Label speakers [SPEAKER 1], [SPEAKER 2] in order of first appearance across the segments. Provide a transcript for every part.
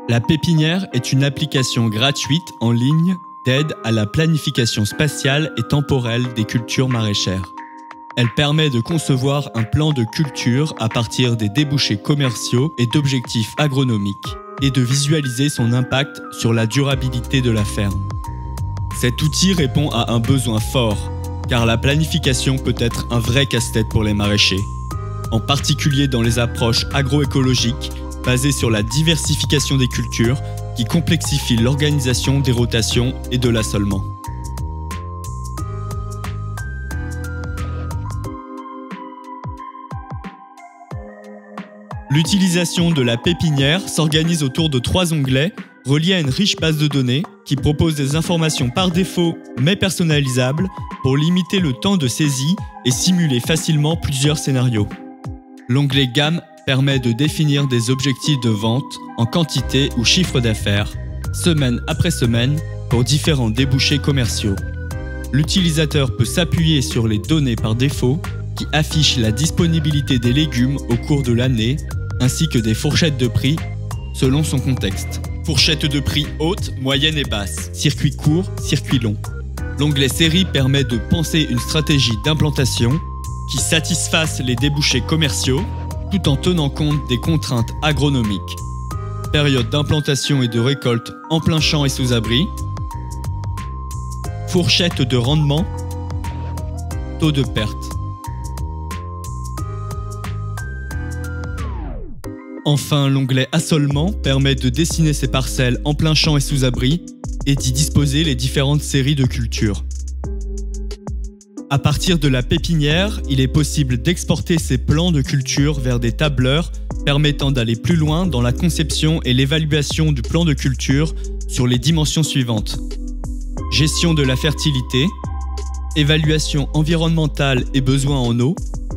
[SPEAKER 1] La pépinière est une application gratuite en ligne d'aide à la planification spatiale et temporelle des cultures maraîchères. Elle permet de concevoir un plan de culture à partir des débouchés commerciaux et d'objectifs agronomiques et de visualiser son impact sur la durabilité de la ferme. Cet outil répond à un besoin fort, car la planification peut être un vrai casse-tête pour les maraîchers, en particulier dans les approches agroécologiques basées sur la diversification des cultures qui complexifient l'organisation des rotations et de l'assolement. L'utilisation de la pépinière s'organise autour de 3 onglets reliés à une riche base de données qui propose des informations par défaut mais personnalisables pour limiter le temps de saisie et simuler facilement plusieurs scénarios. L'onglet Gamme permet de définir des objectifs de vente en quantité ou chiffre d'affaires, semaine après semaine, pour différents débouchés commerciaux. L'utilisateur peut s'appuyer sur les données par défaut qui affichent la disponibilité des légumes au cours de l'année, ainsi que des fourchettes de prix selon son contexte. Fourchettes de prix haute, moyenne et basse, circuit court, circuit long. L'onglet Série permet de penser une stratégie d'implantation qui satisfasse les débouchés commerciaux tout en tenant compte des contraintes agronomiques. Période d'implantation et de récolte en plein champ et sous abri. Fourchette de rendement. Taux de perte. Enfin, l'onglet Assolement permet de dessiner ses parcelles en plein champ et sous abri et d'y disposer les différentes séries de cultures. À partir de la pépinière, il est possible d'exporter ces plans de culture vers des tableurs permettant d'aller plus loin dans la conception et l'évaluation du plan de culture sur les dimensions suivantes. Gestion de la fertilité, évaluation environnementale et besoins en eau,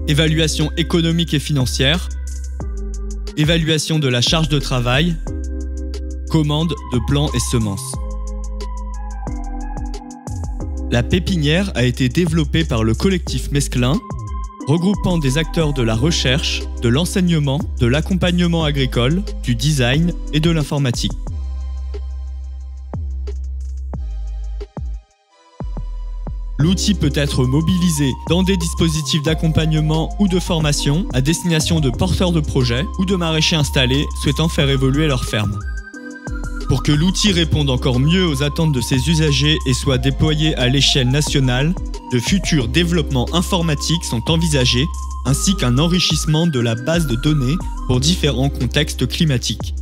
[SPEAKER 1] évaluation économique et financière, évaluation de la charge de travail, commande de plants et semences. La pépinière a été développée par le collectif Mesclin, regroupant des acteurs de la recherche, de l'enseignement, de l'accompagnement agricole, du design et de l'informatique. L'outil peut être mobilisé dans des dispositifs d'accompagnement ou de formation à destination de porteurs de projets ou de maraîchers installés souhaitant faire évoluer leur ferme. Pour que l'outil réponde encore mieux aux attentes de ses usagers et soit déployé à l'échelle nationale, de futurs développements informatiques sont envisagés, ainsi qu'un enrichissement de la base de données pour différents contextes climatiques.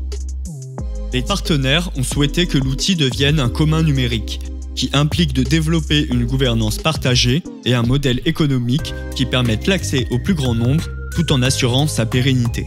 [SPEAKER 1] Les partenaires ont souhaité que l'outil devienne un commun numérique, qui implique de développer une gouvernance partagée et un modèle économique qui permette l'accès au plus grand nombre tout en assurant sa pérennité.